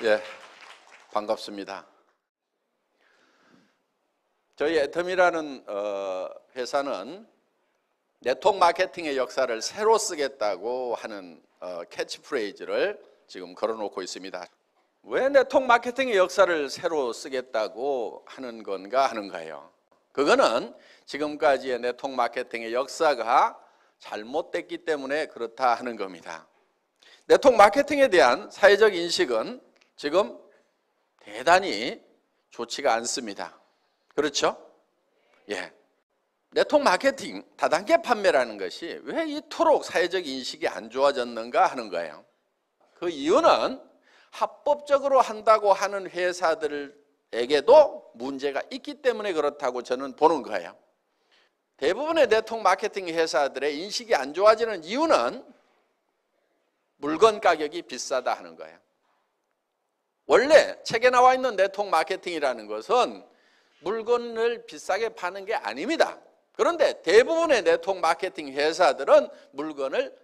예, 반갑습니다. 저희 애텀이라는 회사는 네트워크 마케팅의 역사를 새로 쓰겠다고 하는 캐치프레이즈를 지금 걸어놓고 있습니다. 왜 네트워크 마케팅의 역사를 새로 쓰겠다고 하는 건가 하는 거예요. 그거는 지금까지의 네트워크 마케팅의 역사가 잘못됐기 때문에 그렇다 하는 겁니다. 네트워크 마케팅에 대한 사회적 인식은 지금 대단히 좋지가 않습니다. 그렇죠? 예. 네트워크 마케팅, 다단계 판매라는 것이 왜 이토록 사회적 인식이 안 좋아졌는가 하는 거예요. 그 이유는 합법적으로 한다고 하는 회사들에게도 문제가 있기 때문에 그렇다고 저는 보는 거예요. 대부분의 네트워크 마케팅 회사들의 인식이 안 좋아지는 이유는 물건 가격이 비싸다 하는 거예요. 원래 책에 나와 있는 네트워크 마케팅이라는 것은 물건을 비싸게 파는 게 아닙니다. 그런데 대부분의 네트워크 마케팅 회사들은 물건을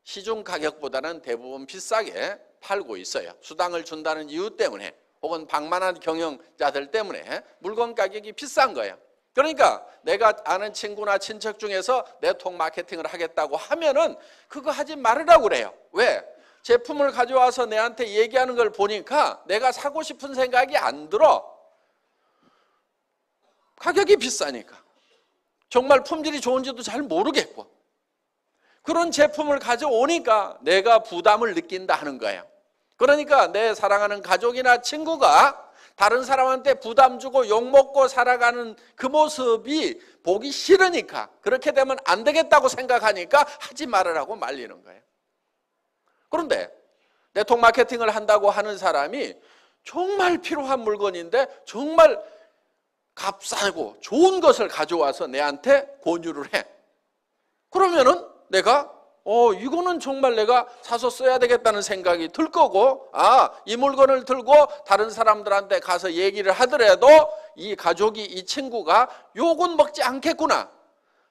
시중 가격보다는 대부분 비싸게 팔고 있어요. 수당을 준다는 이유 때문에 혹은 방만한 경영자들 때문에 물건 가격이 비싼 거예요. 그러니까 내가 아는 친구나 친척 중에서 네트워크 마케팅을 하겠다고 하면은 그거 하지 말으라고 그래요. 왜? 제품을 가져와서 내한테 얘기하는 걸 보니까 내가 사고 싶은 생각이 안 들어. 가격이 비싸니까. 정말 품질이 좋은지도 잘 모르겠고. 그런 제품을 가져오니까 내가 부담을 느낀다 하는 거예요. 그러니까 내 사랑하는 가족이나 친구가 다른 사람한테 부담 주고 욕먹고 살아가는 그 모습이 보기 싫으니까, 그렇게 되면 안 되겠다고 생각하니까 하지 말으라고 말리는 거예요. 그런데 네트워크 마케팅을 한다고 하는 사람이 정말 필요한 물건인데 정말 값싸고 좋은 것을 가져와서 내한테 권유를 해. 그러면은 내가 이거는 정말 내가 사서 써야 되겠다는 생각이 들 거고, 이 물건을 들고 다른 사람들한테 가서 얘기를 하더라도 이 가족이, 이 친구가 욕은 먹지 않겠구나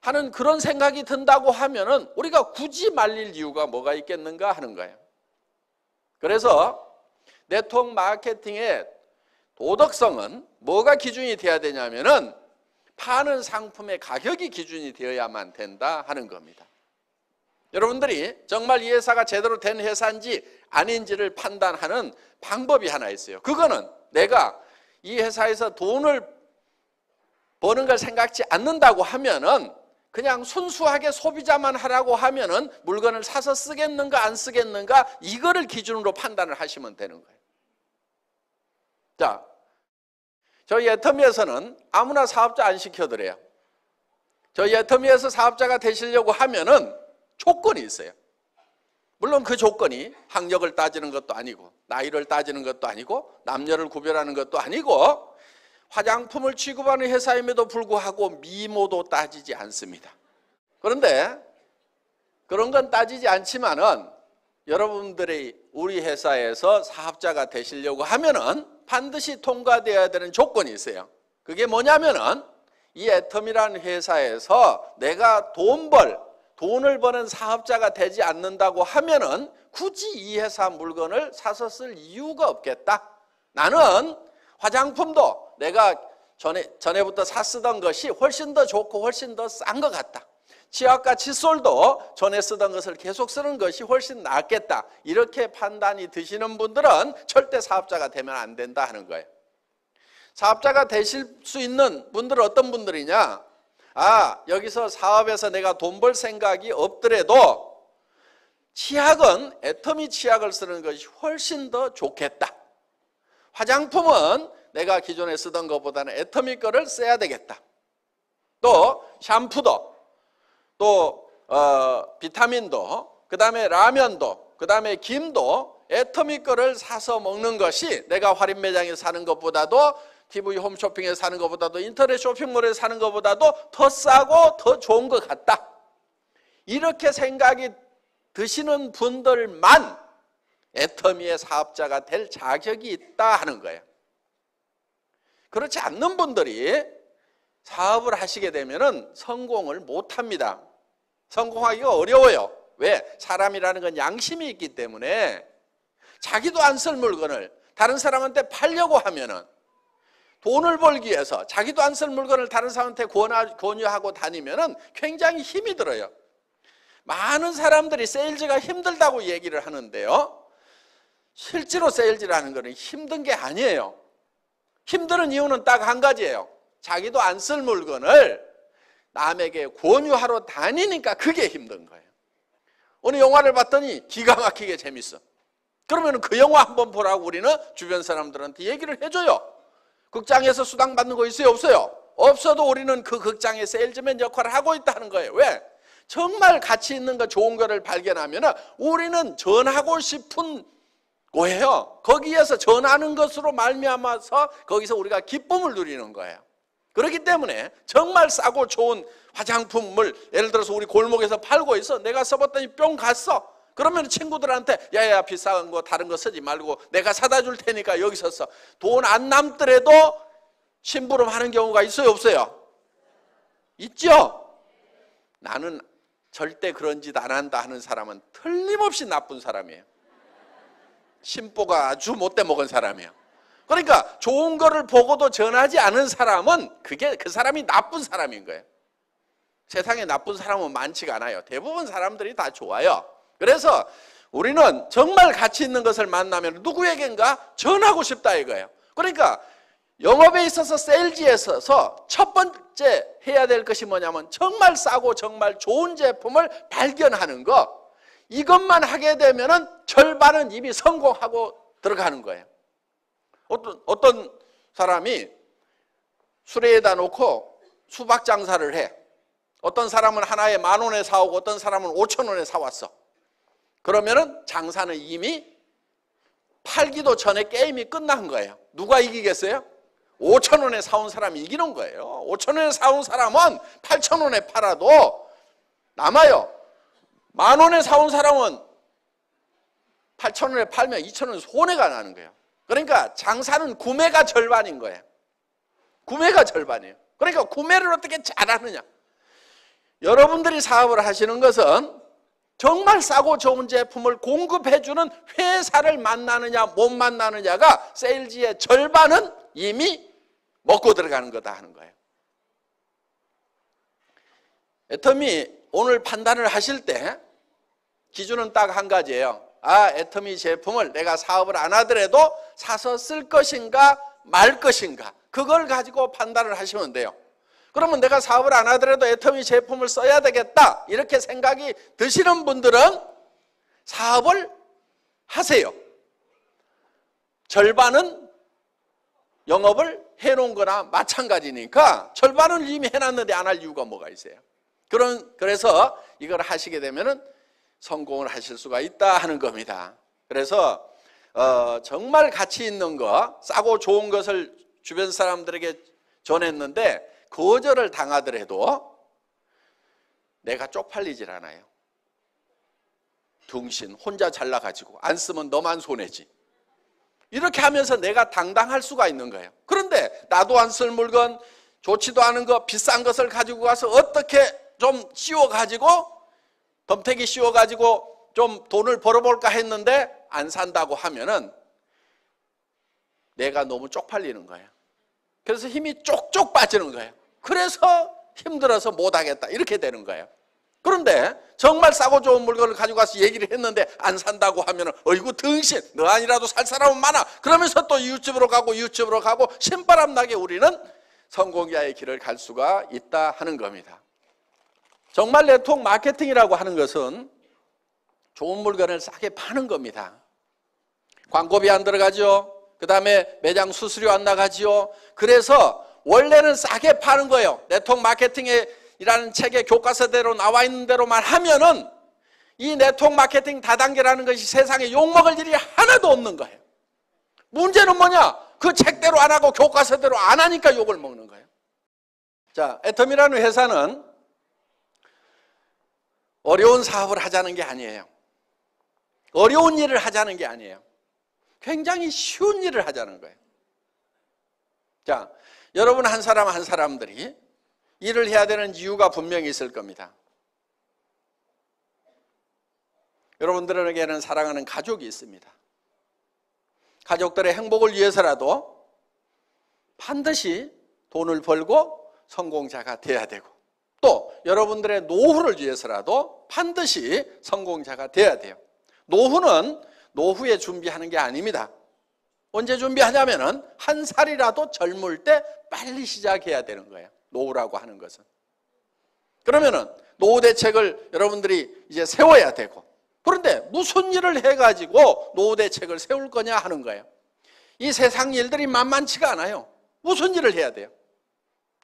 하는 그런 생각이 든다고 하면은 우리가 굳이 말릴 이유가 뭐가 있겠는가 하는 거예요. 그래서 네트워크 마케팅의 도덕성은 뭐가 기준이 되어야 되냐면은 파는 상품의 가격이 기준이 되어야만 된다 하는 겁니다. 여러분들이 정말 이 회사가 제대로 된 회사인지 아닌지를 판단하는 방법이 하나 있어요. 그거는 내가 이 회사에서 돈을 버는 걸 생각지 않는다고 하면은 그냥 순수하게 소비자만 하라고 하면은 물건을 사서 쓰겠는가 안 쓰겠는가 이거를 기준으로 판단을 하시면 되는 거예요. 자, 저희 애터미에서는 아무나 사업자 안 시켜드려요. 저희 애터미에서 사업자가 되시려고 하면은 조건이 있어요. 물론 그 조건이 학력을 따지는 것도 아니고 나이를 따지는 것도 아니고 남녀를 구별하는 것도 아니고 화장품을 취급하는 회사임에도 불구하고 미모도 따지지 않습니다. 그런데 그런 건 따지지 않지만은 여러분들이 우리 회사에서 사업자가 되시려고 하면은 반드시 통과되어야 되는 조건이 있어요. 그게 뭐냐면은 이 애텀이라는 회사에서 내가 돈을 버는 사업자가 되지 않는다고 하면은 굳이 이 회사 물건을 사서 쓸 이유가 없겠다. 나는 화장품도 내가 전에부터 쓰던 것이 훨씬 더 좋고 훨씬 더 싼 것 같다. 치약과 칫솔도 전에 쓰던 것을 계속 쓰는 것이 훨씬 낫겠다. 이렇게 판단이 드시는 분들은 절대 사업자가 되면 안 된다 하는 거예요. 사업자가 되실 수 있는 분들은 어떤 분들이냐? 여기서 사업에서 내가 돈 벌 생각이 없더라도 치약은 애터미 치약을 쓰는 것이 훨씬 더 좋겠다. 화장품은 내가 기존에 쓰던 것보다는 애터미 거를 써야 되겠다. 또 샴푸도, 또 비타민도, 그 다음에 라면도, 그 다음에 김도 애터미 거를 사서 먹는 것이 내가 할인 매장에서 사는 것보다도, TV 홈쇼핑에서 사는 것보다도, 인터넷 쇼핑몰에서 사는 것보다도 더 싸고 더 좋은 것 같다. 이렇게 생각이 드시는 분들만 애터미의 사업자가 될 자격이 있다 하는 거예요. 그렇지 않는 분들이 사업을 하시게 되면 성공을 못합니다. 성공하기가 어려워요. 왜? 사람이라는 건 양심이 있기 때문에 자기도 안 쓸 물건을 다른 사람한테 팔려고 하면은 돈을 벌기 위해서 자기도 안 쓸 물건을 다른 사람한테 권유하고 다니면은 굉장히 힘이 들어요. 많은 사람들이 세일즈가 힘들다고 얘기를 하는데요, 실제로 세일즈라는 것은 힘든 게 아니에요. 힘든 이유는 딱 한 가지예요. 자기도 안 쓸 물건을 남에게 권유하러 다니니까 그게 힘든 거예요. 어느 영화를 봤더니 기가 막히게 재밌어. 그러면 그 영화 한번 보라고 우리는 주변 사람들한테 얘기를 해줘요. 극장에서 수당 받는 거 있어요? 없어요? 없어도 우리는 그 극장의 세일즈맨 역할을 하고 있다는 거예요. 왜? 정말 가치 있는 거, 좋은 거를 발견하면 우리는 전하고 싶은 거예요. 거기에서 전하는 것으로 말미암아서 거기서 우리가 기쁨을 누리는 거예요. 그렇기 때문에 정말 싸고 좋은 화장품을 예를 들어서 우리 골목에서 팔고 있어. 내가 써봤더니 뿅 갔어. 그러면 친구들한테 야야 비싼 거 다른 거 쓰지 말고 내가 사다 줄 테니까 여기서 써. 돈 안 남더라도 심부름 하는 경우가 있어요? 없어요? 있죠? 나는 절대 그런 짓 안 한다 하는 사람은 틀림없이 나쁜 사람이에요. 심보가 아주 못돼 먹은 사람이에요. 그러니까 좋은 거를 보고도 전하지 않은 사람은 그 사람이 나쁜 사람인 거예요. 세상에 나쁜 사람은 많지가 않아요. 대부분 사람들이 다 좋아요. 그래서 우리는 정말 가치 있는 것을 만나면 누구에겐가 전하고 싶다 이거예요. 그러니까 영업에 있어서 세일즈에 있어서 첫 번째 해야 될 것이 뭐냐면 정말 싸고 정말 좋은 제품을 발견하는 거. 이것만 하게 되면은 절반은 이미 성공하고 들어가는 거예요. 어떤 사람이 수레에다 놓고 수박 장사를 해. 어떤 사람은 하나에 10,000원에 사오고 어떤 사람은 5,000원에 사왔어. 그러면은 장사는 이미 팔기도 전에 게임이 끝난 거예요. 누가 이기겠어요? 5,000원에 사온 사람이 이기는 거예요. 5,000원에 사온 사람은 8,000원에 팔아도 남아요. 10,000원에 사온 사람은 8,000원에 팔면 2,000원 손해가 나는 거예요. 그러니까 장사는 구매가 절반인 거예요. 구매가 절반이에요. 그러니까 구매를 어떻게 잘하느냐. 여러분들이 사업을 하시는 것은 정말 싸고 좋은 제품을 공급해주는 회사를 만나느냐 못 만나느냐가 세일즈의 절반은 이미 먹고 들어가는 거다 하는 거예요. 애터미 오늘 판단을 하실 때 기준은 딱 한 가지예요. 애터미 제품을 내가 사업을 안 하더라도 사서 쓸 것인가 말 것인가, 그걸 가지고 판단을 하시면 돼요. 그러면 내가 사업을 안 하더라도 애터미 제품을 써야 되겠다 이렇게 생각이 드시는 분들은 사업을 하세요. 절반은 영업을 해놓은 거나 마찬가지니까 절반은 이미 해놨는데 안 할 이유가 뭐가 있어요. 그래서 이걸 하시게 되면은 성공을 하실 수가 있다 하는 겁니다. 그래서 정말 가치 있는 거, 싸고 좋은 것을 주변 사람들에게 전했는데 거절을 당하더라도 내가 쪽팔리질 않아요. 등신 혼자 잘나가지고 안 쓰면 너만 손해지. 이렇게 하면서 내가 당당할 수가 있는 거예요. 그런데 나도 안 쓸 물건, 좋지도 않은 거, 비싼 것을 가지고 가서 어떻게 좀 씌워가지고 덤태기 씌워가지고 좀 돈을 벌어볼까 했는데 안 산다고 하면은 내가 너무 쪽팔리는 거예요. 그래서 힘이 쪽쪽 빠지는 거예요. 그래서 힘들어서 못하겠다 이렇게 되는 거예요. 그런데 정말 싸고 좋은 물건을 가지고 가서 얘기를 했는데 안 산다고 하면은 어이구 등신, 너 아니라도 살 사람은 많아. 그러면서 또 이웃집으로 가고 신바람 나게 우리는 성공자의 길을 갈 수가 있다 하는 겁니다. 정말 네트워크 마케팅이라고 하는 것은 좋은 물건을 싸게 파는 겁니다. 광고비 안 들어가죠. 그 다음에 매장 수수료 안 나가죠. 그래서 원래는 싸게 파는 거예요. 네트워크 마케팅이라는 책의 교과서대로 나와 있는 대로만 하면은 이 네트워크 마케팅 다단계라는 것이 세상에 욕먹을 일이 하나도 없는 거예요. 문제는 뭐냐? 그 책대로 안 하고 교과서대로 안 하니까 욕을 먹는 거예요. 자, 애텀이라는 회사는 어려운 사업을 하자는 게 아니에요. 어려운 일을 하자는 게 아니에요. 굉장히 쉬운 일을 하자는 거예요. 자, 여러분 한 사람 한 사람들이 일을 해야 되는 이유가 분명히 있을 겁니다. 여러분들에게는 사랑하는 가족이 있습니다. 가족들의 행복을 위해서라도 반드시 돈을 벌고 성공자가 돼야 되고, 또 여러분들의 노후를 위해서라도 반드시 성공자가 돼야 돼요. 노후는 노후에 준비하는 게 아닙니다. 언제 준비하냐면은 한 살이라도 젊을 때 빨리 시작해야 되는 거예요. 노후라고 하는 것은. 그러면은 노후 대책을 여러분들이 이제 세워야 되고, 그런데 무슨 일을 해가지고 노후 대책을 세울 거냐 하는 거예요. 이 세상 일들이 만만치가 않아요. 무슨 일을 해야 돼요?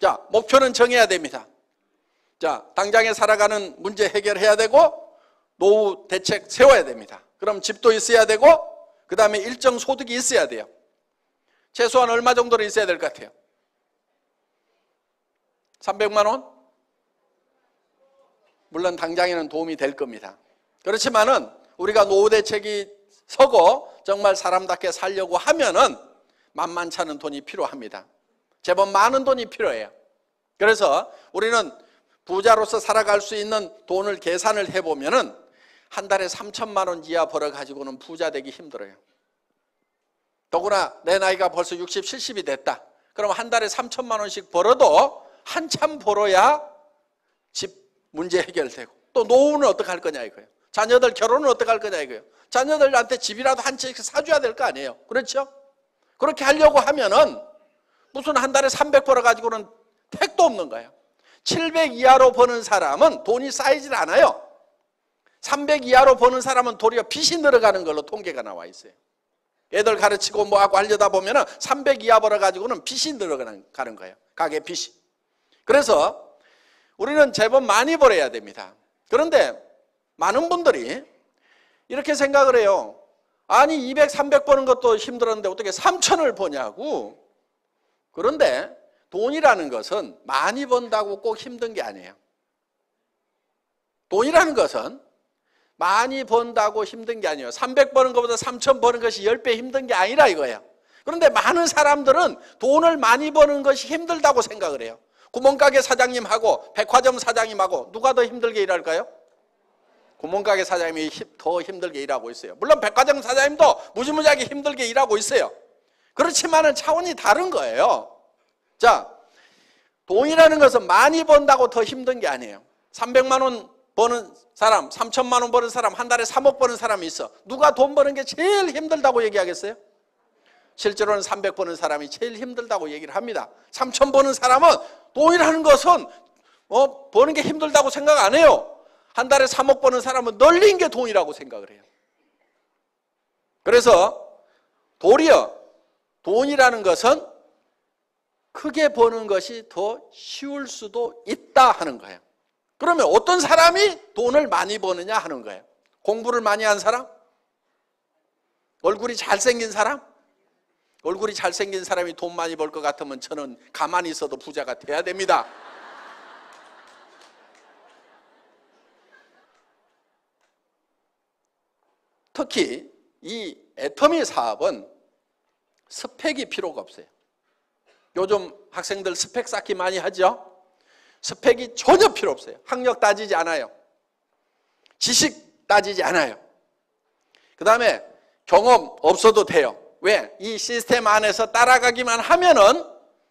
자, 목표는 정해야 됩니다. 자, 당장에 살아가는 문제 해결해야 되고, 노후 대책 세워야 됩니다. 그럼 집도 있어야 되고, 그 다음에 일정 소득이 있어야 돼요. 최소한 얼마 정도로 있어야 될 것 같아요? 300만 원? 물론 당장에는 도움이 될 겁니다. 그렇지만은 우리가 노후 대책이 서고 정말 사람답게 살려고 하면은 만만치 않은 돈이 필요합니다. 제법 많은 돈이 필요해요. 그래서 우리는 부자로서 살아갈 수 있는 돈을 계산을 해보면은 한 달에 3천만 원 이하 벌어가지고는 부자 되기 힘들어요. 더구나 내 나이가 벌써 60, 70이 됐다. 그럼 한 달에 3천만 원씩 벌어도 한참 벌어야 집 문제 해결되고, 또 노후는 어떻게 할 거냐 이거예요. 자녀들 결혼은 어떻게 할 거냐 이거예요. 자녀들한테 집이라도 한 채씩 사줘야 될 거 아니에요. 그렇죠? 그렇게 하려고 하면은 무슨 한 달에 300 벌어가지고는 택도 없는 거예요. 700 이하로 버는 사람은 돈이 쌓이질 않아요. 300 이하로 버는 사람은 도리어 빚이 늘어가는 걸로 통계가 나와 있어요. 애들 가르치고 뭐하고 하려다 보면은 300 이하 벌어가지고는 빚이 늘어가는 거예요. 가계 빚이. 그래서 우리는 제법 많이 벌어야 됩니다. 그런데 많은 분들이 이렇게 생각을 해요. 아니 200, 300 버는 것도 힘들었는데 어떻게 3천을 버냐고. 그런데 돈이라는 것은 많이 번다고 꼭 힘든 게 아니에요. 돈이라는 것은 많이 번다고 힘든 게 아니에요. 300 버는 것보다 3천 버는 것이 10배 힘든 게 아니라 이거예요. 그런데 많은 사람들은 돈을 많이 버는 것이 힘들다고 생각을 해요. 구멍가게 사장님하고 백화점 사장님하고 누가 더 힘들게 일할까요? 구멍가게 사장님이 더 힘들게 일하고 있어요. 물론 백화점 사장님도 무지무지하게 힘들게 일하고 있어요. 그렇지만은 차원이 다른 거예요. 자, 돈이라는 것은 많이 번다고 더 힘든 게 아니에요. 300만 원 버는 사람, 3천만 원 버는 사람, 한 달에 3억 버는 사람이 있어. 누가 돈 버는 게 제일 힘들다고 얘기하겠어요? 실제로는 300 버는 사람이 제일 힘들다고 얘기를 합니다. 3천 버는 사람은 돈이라는 것은 버는 게 힘들다고 생각 안 해요. 한 달에 3억 버는 사람은 널린 게 돈이라고 생각을 해요. 그래서 도리어 돈이라는 것은 크게 버는 것이 더 쉬울 수도 있다 하는 거예요. 그러면 어떤 사람이 돈을 많이 버느냐 하는 거예요. 공부를 많이 한 사람? 얼굴이 잘생긴 사람? 얼굴이 잘생긴 사람이 돈 많이 벌 것 같으면 저는 가만히 있어도 부자가 돼야 됩니다. 특히 이 애터미 사업은 스펙이 필요가 없어요. 요즘 학생들 스펙 쌓기 많이 하죠? 스펙이 전혀 필요 없어요. 학력 따지지 않아요. 지식 따지지 않아요. 그 다음에 경험 없어도 돼요. 왜? 이 시스템 안에서 따라가기만 하면은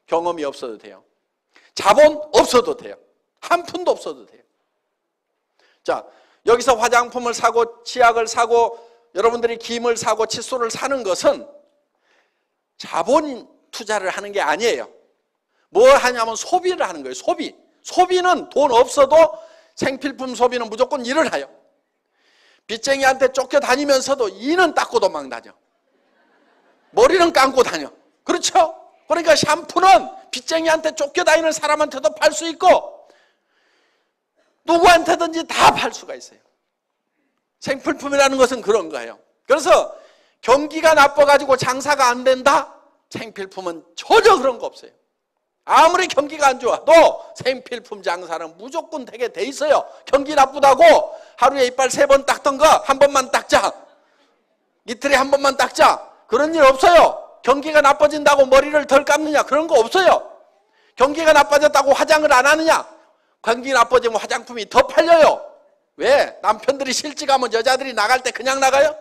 경험이 없어도 돼요. 자본 없어도 돼요. 한 푼도 없어도 돼요. 자, 여기서 화장품을 사고 치약을 사고 여러분들이 김을 사고 칫솔을 사는 것은 자본 투자를 하는 게 아니에요. 뭘 하냐면 소비를 하는 거예요. 소비. 소비는 돈 없어도 생필품 소비는 무조건 일을 해요. 빚쟁이한테 쫓겨다니면서도 이는 닦고 도망다녀. 머리는 감고 다녀. 그렇죠? 그러니까 샴푸는 빚쟁이한테 쫓겨다니는 사람한테도 팔 수 있고 누구한테든지 다 팔 수가 있어요. 생필품이라는 것은 그런 거예요. 그래서 경기가 나빠가지고 장사가 안 된다? 생필품은 전혀 그런 거 없어요. 아무리 경기가 안 좋아도 생필품 장사는 무조건 되게 돼 있어요. 경기 나쁘다고 하루에 이빨 3번 닦던 거 한 번만 닦자. 이틀에 한 번만 닦자. 그런 일 없어요. 경기가 나빠진다고 머리를 덜 감느냐? 그런 거 없어요. 경기가 나빠졌다고 화장을 안 하느냐? 경기 나빠지면 화장품이 더 팔려요. 왜? 남편들이 실직하면 여자들이 나갈 때 그냥 나가요?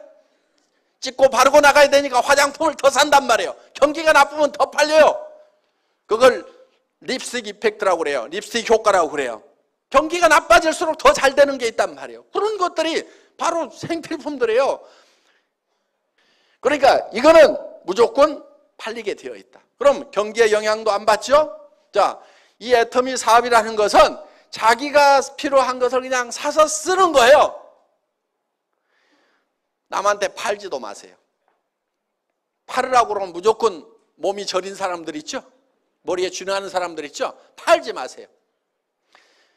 찍고 바르고 나가야 되니까 화장품을 더 산단 말이에요. 경기가 나쁘면 더 팔려요. 그걸 립스틱 이펙트라고 그래요. 립스틱 효과라고 그래요. 경기가 나빠질수록 더 잘 되는 게 있단 말이에요. 그런 것들이 바로 생필품들이에요. 그러니까 이거는 무조건 팔리게 되어 있다. 그럼 경기에 영향도 안 받죠? 자, 이 애터미 사업이라는 것은 자기가 필요한 것을 그냥 사서 쓰는 거예요. 남한테 팔지도 마세요. 팔으라고 그러면 무조건 몸이 저린 사람들 있죠? 머리에 쥐나는 사람들 있죠? 팔지 마세요.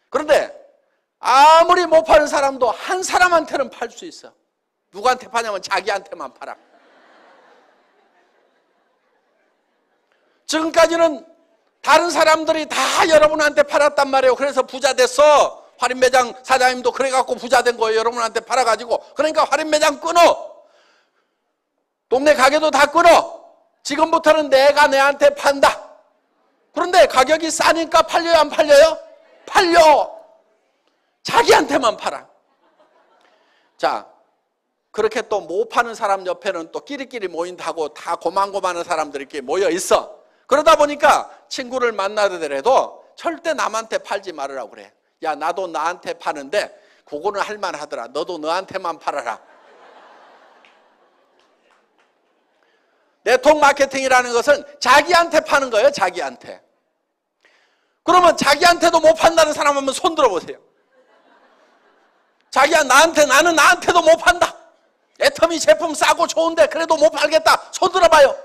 그런데 아무리 못 파는 사람도 한 사람한테는 팔 수 있어. 누구한테 파냐면 자기한테만 팔아. 지금까지는 다른 사람들이 다 여러분한테 팔았단 말이에요. 그래서 부자 됐어. 할인매장 사장님도 그래갖고 부자 된 거예요. 여러분한테 팔아가지고. 그러니까 할인매장 끊어. 동네 가게도 다 끊어. 지금부터는 내가 내한테 판다. 그런데 가격이 싸니까 팔려요, 안 팔려요? 팔려. 자기한테만 팔아. 자, 그렇게 또 못 파는 사람 옆에는 또 끼리끼리 모인다고 다 고만고만한 사람들이 이렇게 모여 있어. 그러다 보니까 친구를 만나더라도 절대 남한테 팔지 말으라고 그래. 야, 나도 나한테 파는데 그거는 할만하더라. 너도 너한테만 팔아라. 네트워크 마케팅이라는 것은 자기한테 파는 거예요. 자기한테. 그러면 자기한테도 못 판다는 사람 한번 손 들어보세요. 자기야, 나는 나한테도 못 판다. 애터미 제품 싸고 좋은데 그래도 못 팔겠다. 손 들어봐요.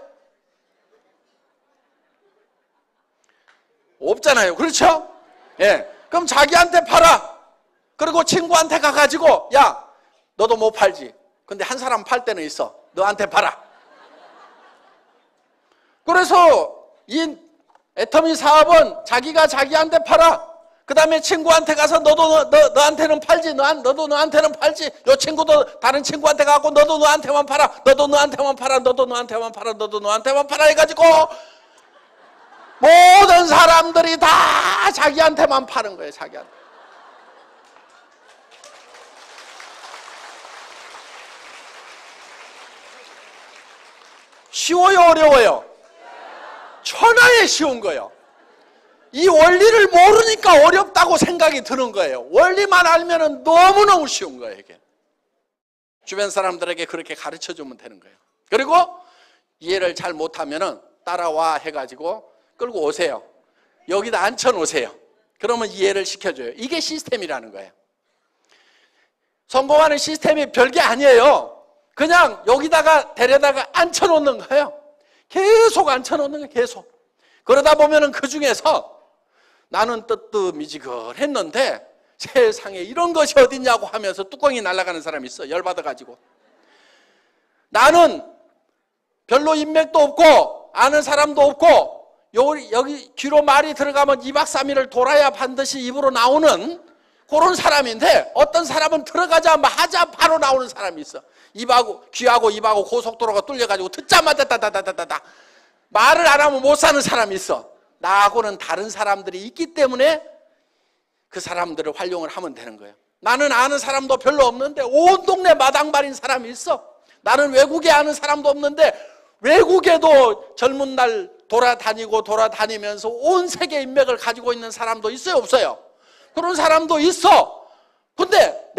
없잖아요. 그렇죠? 예. 그럼 자기한테 팔아. 그리고 친구한테 가가지고, 야, 너도 못 팔지. 근데 한 사람 팔 때는 있어. 너한테 팔아. 그래서 이 애터미 사업은 자기가 자기한테 팔아. 그 다음에 친구한테 가서 너한테는 팔지. 너도 너한테는 팔지. 요 친구도 다른 친구한테 가고 너도 너한테만 팔아. 너도 너한테만 팔아. 너도 너한테만 팔아. 너도 너한테만 팔아 해가지고 모든 사람들이 다 자기한테만 파는 거예요. 자기한테. 쉬워요, 어려워요? 천하에 쉬운 거예요. 이 원리를 모르니까 어렵다고 생각이 드는 거예요. 원리만 알면 너무너무 쉬운 거예요, 이게. 주변 사람들에게 그렇게 가르쳐 주면 되는 거예요. 그리고 이해를 잘 못하면 따라와 해가지고 끌고 오세요. 여기다 앉혀놓으세요. 그러면 이해를 시켜줘요. 이게 시스템이라는 거예요. 성공하는 시스템이 별게 아니에요. 그냥 여기다가 데려다가 앉혀놓는 거예요. 계속 앉혀놓는 거예요. 계속. 그러다 보면은 그 중에서 나는 뜨뜻미지근했는데 세상에 이런 것이 어딨냐고 하면서 뚜껑이 날아가는 사람이 있어. 열받아가지고. 나는 별로 인맥도 없고 아는 사람도 없고 여기 귀로 말이 들어가면 2박 3일을 돌아야 반드시 입으로 나오는 그런 사람인데 어떤 사람은 들어가자마자 바로 나오는 사람이 있어. 귀하고 입하고 고속도로가 뚫려가지고 듣자마자 다다다다다 말을 안 하면 못 사는 사람이 있어. 나하고는 다른 사람들이 있기 때문에 그 사람들을 활용을 하면 되는 거예요. 나는 아는 사람도 별로 없는데 온 동네 마당발인 사람이 있어. 나는 외국에 아는 사람도 없는데 외국에도 젊은 날 돌아다니면서 온 세계 인맥을 가지고 있는 사람도 있어요, 없어요? 그런 사람도 있어. 근데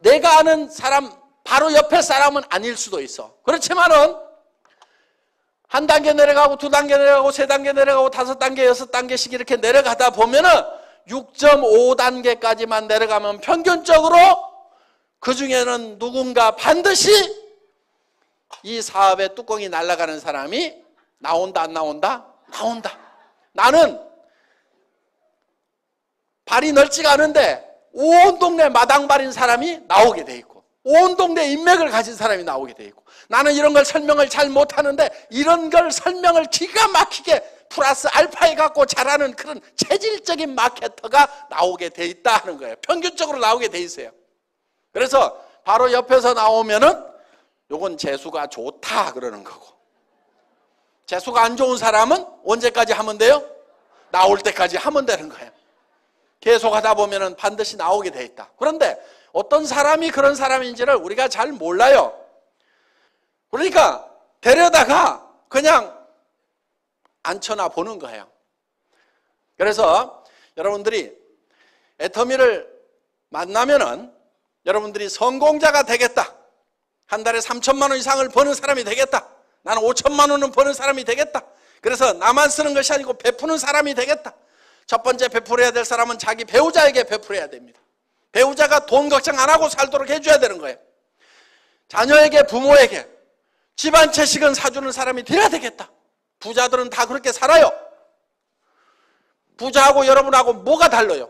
내가 아는 사람 바로 옆에 사람은 아닐 수도 있어. 그렇지만은 한 단계 내려가고 두 단계 내려가고 세 단계 내려가고 5단계 6단계씩 이렇게 내려가다 보면은 6.5단계까지만 내려가면 평균적으로 그 중에는 누군가 반드시 이 사업의 뚜껑이 날아가는 사람이 나온다, 안 나온다? 나온다. 나는 발이 넓지가 않은데 온 동네 마당발인 사람이 나오게 돼 있고 온 동네 인맥을 가진 사람이 나오게 돼 있고 나는 이런 걸 설명을 잘 못하는데 이런 걸 설명을 기가 막히게 플러스 알파 해갖고 잘하는 그런 체질적인 마케터가 나오게 돼 있다 하는 거예요. 평균적으로 나오게 돼 있어요. 그래서 바로 옆에서 나오면은 요건 재수가 좋다 그러는 거고 재수가 안 좋은 사람은 언제까지 하면 돼요? 나올 때까지 하면 되는 거예요. 계속 하다 보면은 반드시 나오게 돼 있다. 그런데 어떤 사람이 그런 사람인지를 우리가 잘 몰라요. 그러니까 데려다가 그냥 앉혀놔 보는 거예요. 그래서 여러분들이 애터미를 만나면은 여러분들이 성공자가 되겠다. 한 달에 3천만 원 이상을 버는 사람이 되겠다. 나는 5천만 원은 버는 사람이 되겠다. 그래서 나만 쓰는 것이 아니고 베푸는 사람이 되겠다. 첫 번째 베풀어야 될 사람은 자기 배우자에게 베풀어야 됩니다. 배우자가 돈 걱정 안 하고 살도록 해줘야 되는 거예요. 자녀에게, 부모에게 집안 채식은 사주는 사람이 되어야 되겠다. 부자들은 다 그렇게 살아요. 부자하고 여러분하고 뭐가 달라요?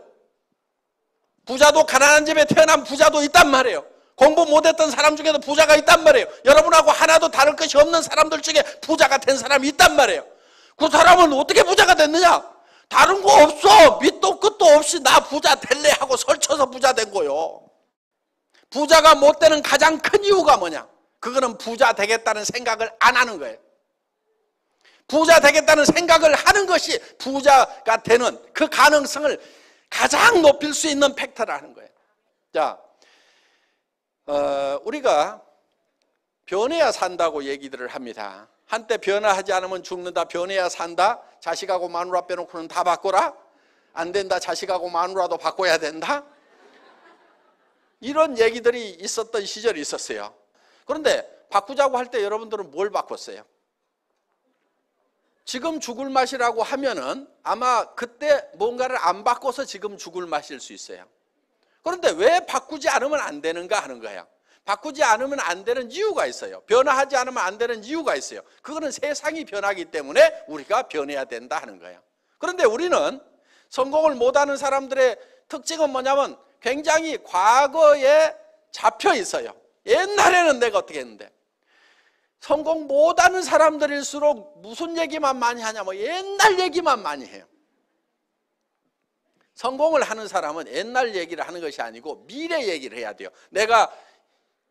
부자도 가난한 집에 태어난 부자도 있단 말이에요. 공부 못했던 사람 중에도 부자가 있단 말이에요. 여러분하고 하나도 다를 것이 없는 사람들 중에 부자가 된 사람이 있단 말이에요. 그 사람은 어떻게 부자가 됐느냐? 다른 거 없어. 밑도 끝도 없이 나 부자 될래 하고 설쳐서 부자 된 거요. 부자가 못 되는 가장 큰 이유가 뭐냐? 그거는 부자 되겠다는 생각을 안 하는 거예요. 부자 되겠다는 생각을 하는 것이 부자가 되는 그 가능성을 가장 높일 수 있는 팩터라는 거예요. 자, 우리가 변해야 산다고 얘기들을 합니다. 한때 변화하지 않으면 죽는다, 변해야 산다, 자식하고 마누라 빼놓고는 다 바꿔라, 안 된다, 자식하고 마누라도 바꿔야 된다, 이런 얘기들이 있었던 시절이 있었어요. 그런데 바꾸자고 할 때 여러분들은 뭘 바꿨어요? 지금 죽을 맛이라고 하면은 아마 그때 뭔가를 안 바꿔서 지금 죽을 맛일 수 있어요. 그런데 왜 바꾸지 않으면 안 되는가 하는 거예요. 바꾸지 않으면 안 되는 이유가 있어요. 변화하지 않으면 안 되는 이유가 있어요. 그거는 세상이 변하기 때문에 우리가 변해야 된다 하는 거예요. 그런데 우리는 성공을 못하는 사람들의 특징은 뭐냐면 굉장히 과거에 잡혀 있어요. 옛날에는 내가 어떻게 했는데, 성공 못하는 사람들일수록 무슨 얘기만 많이 하냐면 옛날 얘기만 많이 해요. 성공을 하는 사람은 옛날 얘기를 하는 것이 아니고 미래 얘기를 해야 돼요. 내가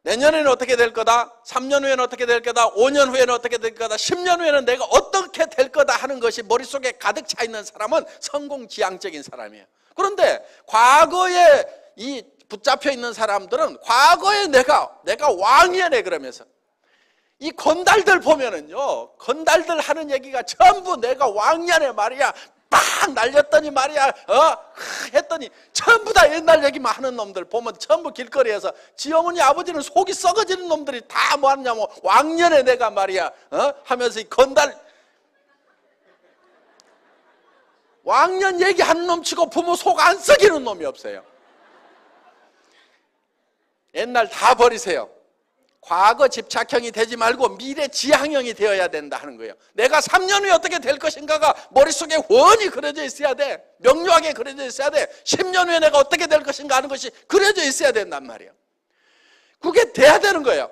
내년에는 어떻게 될 거다, 3년 후에는 어떻게 될 거다, 5년 후에는 어떻게 될 거다, 10년 후에는 내가 어떻게 될 거다 하는 것이 머릿속에 가득 차 있는 사람은 성공지향적인 사람이에요. 그런데 과거에 이 붙잡혀 있는 사람들은 과거에 내가 왕이네 그러면서 이 건달들 보면은요, 건달들 하는 얘기가 전부 내가 왕년에 말이야 빡 날렸더니 말이야 했더니 전부 다 옛날 얘기만 하는 놈들 보면 전부 길거리에서 지 어머니 아버지는 속이 썩어지는 놈들이 다 뭐 하냐면 왕년에 내가 말이야 하면서 이 건달 왕년 얘기하는 놈 치고 부모 속 안 썩이는 놈이 없어요. 옛날 다 버리세요. 과거 집착형이 되지 말고 미래 지향형이 되어야 된다 하는 거예요. 내가 3년 후에 어떻게 될 것인가가 머릿속에 훤히 그려져 있어야 돼. 명료하게 그려져 있어야 돼. 10년 후에 내가 어떻게 될 것인가 하는 것이 그려져 있어야 된단 말이에요. 그게 돼야 되는 거예요.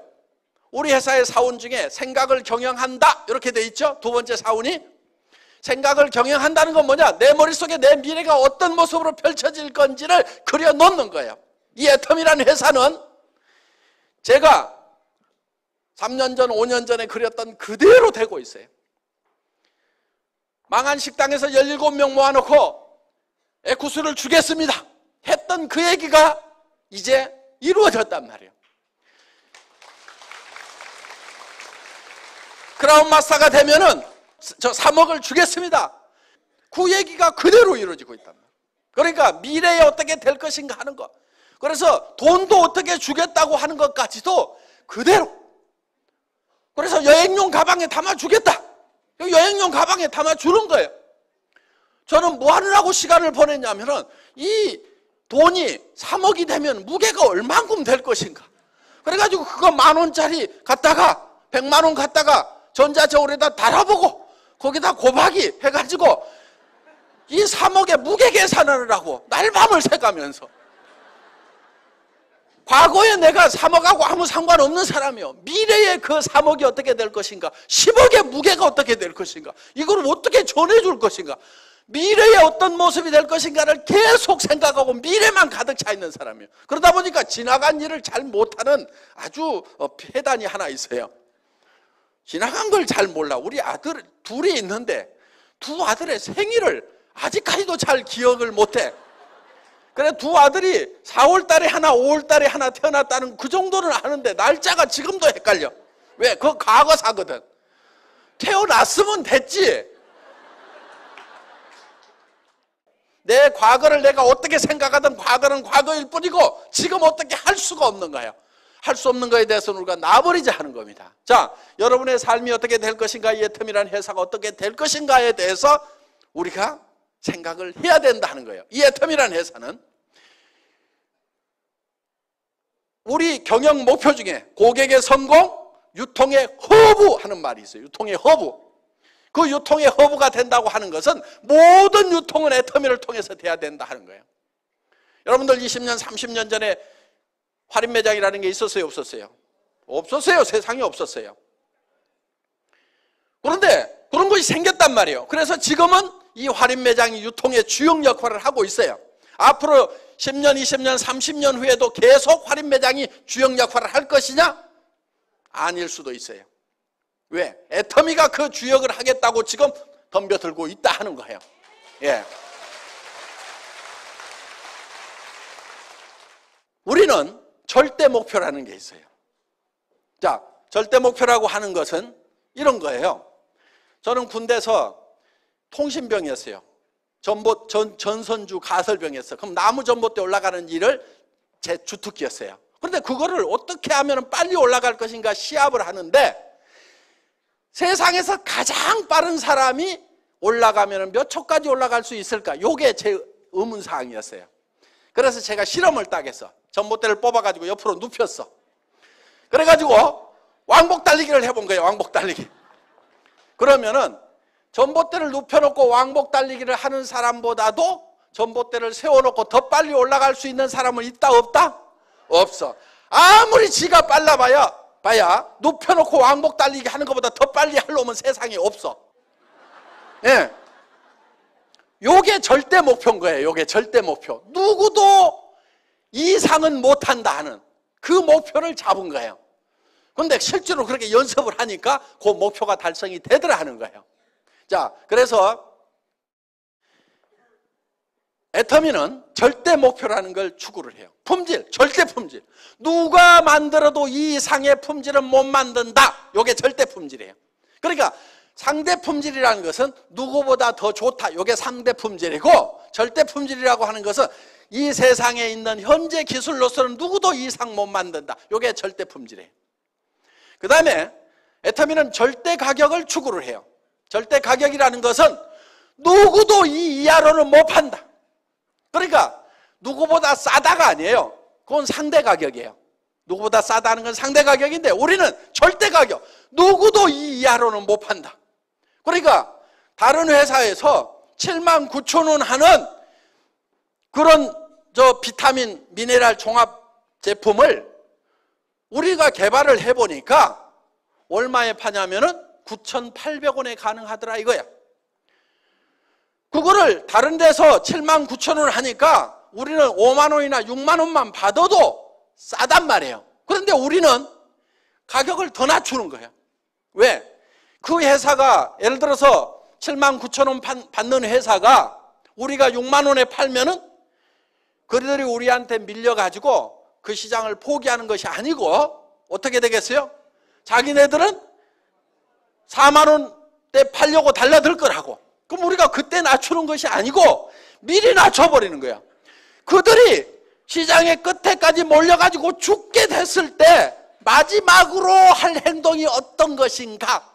우리 회사의 사원 중에 생각을 경영한다 이렇게 돼 있죠. 두 번째 사원이 생각을 경영한다는 건 뭐냐? 내 머릿속에 내 미래가 어떤 모습으로 펼쳐질 건지를 그려놓는 거예요. 이 애텀이라는 회사는 제가 3년 전, 5년 전에 그렸던 그대로 되고 있어요. 망한 식당에서 17명 모아놓고 에쿠스를 주겠습니다 했던 그 얘기가 이제 이루어졌단 말이에요. 크라운 마스터가 되면은 저 3억을 주겠습니다. 그 얘기가 그대로 이루어지고 있단 말이에요. 그러니까 미래에 어떻게 될 것인가 하는 것, 그래서 돈도 어떻게 주겠다고 하는 것까지도 그대로. 그래서 여행용 가방에 담아주겠다. 여행용 가방에 담아주는 거예요. 저는 뭐 하느라고 시간을 보냈냐면은 이 돈이 3억이 되면 무게가 얼만큼 될 것인가. 그래가지고 그거 10,000원짜리 갖다가 100만 원 갖다가 전자저울에다 달아보고 거기다 곱하기 해가지고 이 3억의 무게 계산을 하고 날밤을 새가면서, 과거에 내가 3억하고 아무 상관없는 사람이요, 미래에 그 3억이 어떻게 될 것인가, 10억의 무게가 어떻게 될 것인가, 이걸 어떻게 전해줄 것인가, 미래에 어떤 모습이 될 것인가를 계속 생각하고 미래만 가득 차 있는 사람이에요. 그러다 보니까 지나간 일을 잘 못하는 아주 폐단이 하나 있어요. 지나간 걸 잘 몰라. 우리 아들 둘이 있는데 두 아들의 생일을 아직까지도 잘 기억을 못해. 그래, 두 아들이 4월 달에 하나 5월 달에 하나 태어났다는 그 정도는 아는데 날짜가 지금도 헷갈려. 왜? 그거 과거사거든. 태어났으면 됐지. 내 과거를 내가 어떻게 생각하든 과거는 과거일 뿐이고 지금 어떻게 할 수가 없는 거예요. 할 수 없는 거에 대해서는 우리가 놔버리자 하는 겁니다. 자, 여러분의 삶이 어떻게 될 것인가, 이 애텀이라는 회사가 어떻게 될 것인가에 대해서 우리가 생각을 해야 된다 하는 거예요. 이 애텀이라는 회사는 우리 경영 목표 중에 고객의 성공, 유통의 허브 하는 말이 있어요. 유통의 허브. 그 유통의 허브가 된다고 하는 것은 모든 유통은 애터미를 통해서 돼야 된다 하는 거예요. 여러분들 20년, 30년 전에 할인매장이라는 게 있었어요, 없었어요? 없었어요. 세상에 없었어요. 그런데 그런 것이 생겼단 말이에요. 그래서 지금은 이 할인매장이 유통의 주역 역할을 하고 있어요. 앞으로 10년, 20년, 30년 후에도 계속 할인매장이 주역 역할을 할 것이냐? 아닐 수도 있어요. 왜? 애터미가 그 주역을 하겠다고 지금 덤벼들고 있다 하는 거예요. 예. 우리는 절대 목표라는 게 있어요. 자, 절대 목표라고 하는 것은 이런 거예요. 저는 군대에서 통신병이었어요. 전선주 가설병이었어요. 그럼 나무 전봇대 올라가는 일을 제 주특기였어요. 그런데 그거를 어떻게 하면 빨리 올라갈 것인가 시합을 하는데 세상에서 가장 빠른 사람이 올라가면 몇 초까지 올라갈 수 있을까? 이게 제 의문사항이었어요. 그래서 제가 실험을 딱 했어. 전봇대를 뽑아가지고 옆으로 눕혔어. 그래가지고 왕복 달리기를 해본 거예요. 왕복 달리기. 그러면은 전봇대를 눕혀놓고 왕복 달리기를 하는 사람보다도 전봇대를 세워놓고 더 빨리 올라갈 수 있는 사람은 있다 없다? 없어. 아무리 지가 봐야 눕혀놓고 왕복 달리기 하는 것보다 더 빨리 할 놈은 세상에 없어. 예. 요게 절대 목표인 거예요. 요게 절대 목표. 누구도 이상은 못한다 하는 그 목표를 잡은 거예요. 그런데 실제로 그렇게 연습을 하니까 그 목표가 달성이 되더라 하는 거예요. 자, 그래서 애터미는 절대 목표라는 걸 추구를 해요. 품질, 절대 품질. 누가 만들어도 이 이상의 품질은 못 만든다. 이게 절대 품질이에요. 그러니까 상대 품질이라는 것은 누구보다 더 좋다. 이게 상대 품질이고, 절대 품질이라고 하는 것은 이 세상에 있는 현재 기술로서는 누구도 이상 못 만든다. 이게 절대 품질이에요. 그 다음에 애터미는 절대 가격을 추구를 해요. 절대 가격이라는 것은 누구도 이 이하로는 못 판다. 그러니까 누구보다 싸다가 아니에요. 그건 상대 가격이에요. 누구보다 싸다는 건 상대 가격인데 우리는 절대 가격. 누구도 이 이하로는 못 판다. 그러니까 다른 회사에서 79,000원 하는 그런 비타민, 미네랄 종합 제품을 우리가 개발을 해보니까 얼마에 파냐면은 9,800원에 가능하더라 이거야. 그거를 다른 데서 79,000원을 하니까 우리는 5만 원이나 6만 원만 받아도 싸단 말이에요. 그런데 우리는 가격을 더 낮추는 거예요. 왜? 그 회사가 예를 들어서 79,000원 받는 회사가 우리가 6만 원에 팔면은 그들이 우리한테 밀려가지고 그 시장을 포기하는 것이 아니고 어떻게 되겠어요? 자기네들은 4만 원대 팔려고 달라들 거라고. 그럼 우리가 그때 낮추는 것이 아니고 미리 낮춰버리는 거야. 그들이 시장의 끝에까지 몰려가지고 죽게 됐을 때 마지막으로 할 행동이 어떤 것인가?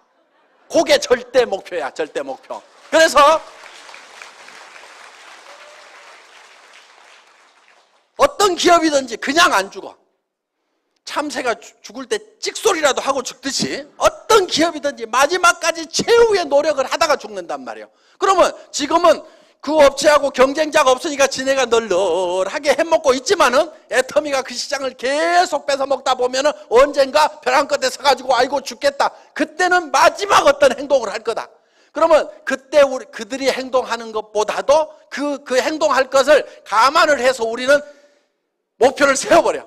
그게 절대 목표야, 절대 목표. 그래서 어떤 기업이든지 그냥 안 죽어. 참새가 죽을 때 찍소리라도 하고 죽듯이 어떤 기업이든지 마지막까지 최후의 노력을 하다가 죽는단 말이에요. 그러면 지금은 그 업체하고 경쟁자가 없으니까 지네가 널널하게 해먹고 있지만은 애터미가 그 시장을 계속 뺏어먹다 보면은 언젠가 벼랑 끝에 서가지고 아이고 죽겠다. 그때는 마지막 어떤 행동을 할 거다. 그러면 그때 그들이 행동하는 것보다도 그 행동할 것을 감안을 해서 우리는 목표를 세워버려.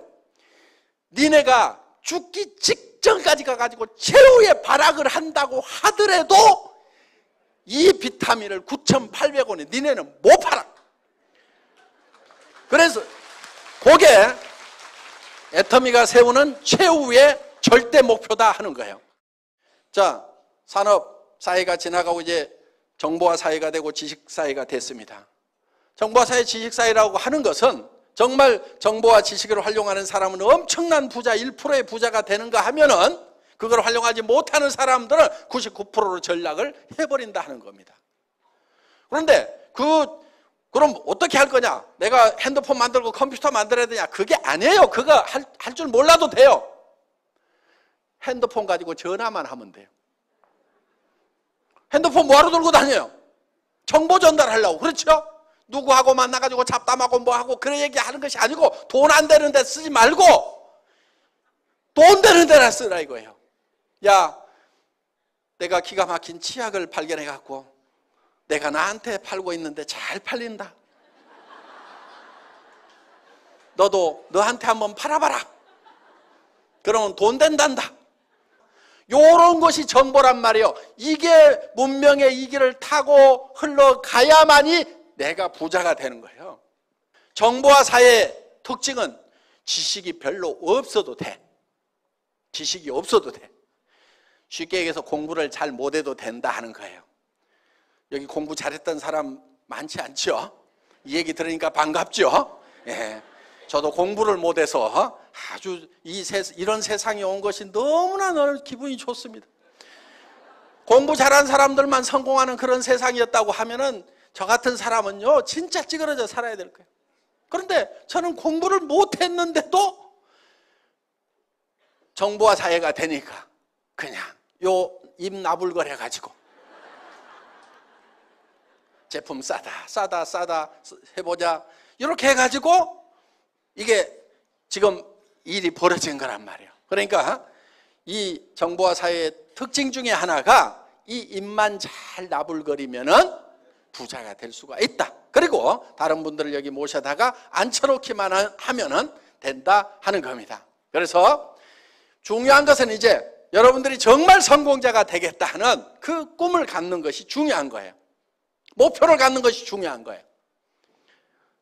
니네가 죽기 직전까지 가가지고 최후의 발악을 한다고 하더라도 이 비타민을 9,800원에 니네는 못 팔아. 그래서 그게 애터미가 세우는 최후의 절대 목표다 하는 거예요. 자, 산업 사회가 지나가고 이제 정보화 사회가 되고 지식 사회가 됐습니다. 정보화 사회, 지식 사회라고 하는 것은 정말 정보와 지식을 활용하는 사람은 엄청난 부자, 1%의 부자가 되는가 하면은 그걸 활용하지 못하는 사람들은 99%로 전락을 해버린다 하는 겁니다. 그런데 그럼 어떻게 할 거냐? 내가 핸드폰 만들고 컴퓨터 만들어야 되냐? 그게 아니에요. 그거 할 줄 몰라도 돼요. 핸드폰 가지고 전화만 하면 돼요. 핸드폰 뭐하러 들고 다녀요? 정보 전달하려고. 그렇죠? 누구하고 만나가지고 잡담하고 뭐하고 그런 얘기하는 것이 아니고 돈 안 되는 데 쓰지 말고 돈 되는 데나 쓰라 이거예요. 야, 내가 기가 막힌 치약을 발견해갖고 내가 나한테 팔고 있는데 잘 팔린다. 너도 너한테 한번 팔아봐라. 그러면 돈 된단다. 요런 것이 정보란 말이에요. 이게 문명의 이 길을 타고 흘러가야만이 내가 부자가 되는 거예요. 정보화 사회의 특징은 지식이 별로 없어도 돼. 지식이 없어도 돼. 쉽게 얘기해서 공부를 잘 못해도 된다 하는 거예요. 여기 공부 잘했던 사람 많지 않죠? 이 얘기 들으니까 반갑죠? 예. 저도 공부를 못해서 아주 이런 세상에 온 것이 너무나 기분이 좋습니다. 공부 잘한 사람들만 성공하는 그런 세상이었다고 하면은 저 같은 사람은요 진짜 찌그러져 살아야 될 거예요. 그런데 저는 공부를 못했는데도 정보화 사회가 되니까 그냥 요 입 나불거려 가지고 제품 싸다 해보자 이렇게 해가지고 이게 지금 일이 벌어진 거란 말이에요. 그러니까 이 정보화 사회의 특징 중에 하나가 이 입만 잘 나불거리면은 부자가 될 수가 있다. 그리고 다른 분들을 여기 모셔다가 앉혀놓기만 하면은 된다 하는 겁니다. 그래서 중요한 것은 이제 여러분들이 정말 성공자가 되겠다는 그 꿈을 갖는 것이 중요한 거예요. 목표를 갖는 것이 중요한 거예요.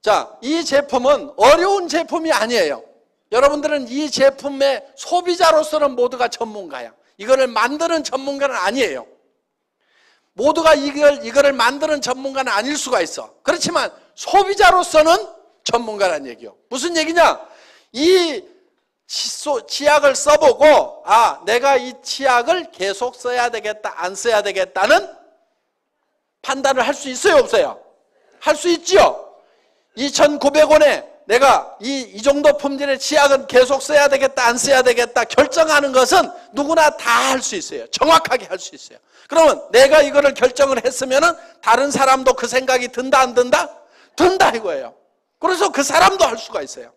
자, 이 제품은 어려운 제품이 아니에요. 여러분들은 이 제품의 소비자로서는 모두가 전문가야. 이거를 만드는 전문가는 아니에요. 모두가 이거를 만드는 전문가는 아닐 수가 있어. 그렇지만 소비자로서는 전문가란 얘기요. 무슨 얘기냐? 이 치약을 써보고 내가 이 치약을 계속 써야 되겠다, 안 써야 되겠다는 판단을 할 수 있어요, 없어요? 할 수 있지요. 2,900원에 내가 이 정도 품질의 치약은 계속 써야 되겠다, 안 써야 되겠다 결정하는 것은 누구나 다 할 수 있어요. 정확하게 할 수 있어요. 그러면 내가 이거를 결정을 했으면은 다른 사람도 그 생각이 든다, 안 든다? 든다 이거예요. 그래서 그 사람도 할 수가 있어요.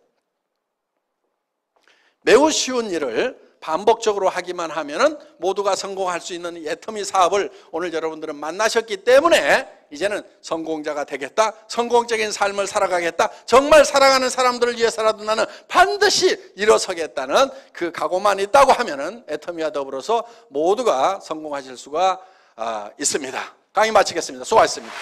매우 쉬운 일을 반복적으로 하기만 하면은 모두가 성공할 수 있는 애터미 사업을 오늘 여러분들은 만나셨기 때문에 이제는 성공자가 되겠다, 성공적인 삶을 살아가겠다, 정말 사랑하는 사람들을 위해서라도 나는 반드시 일어서겠다는 그 각오만 있다고 하면은 애터미와 더불어서 모두가 성공하실 수가 있습니다. 강의 마치겠습니다. 수고하셨습니다.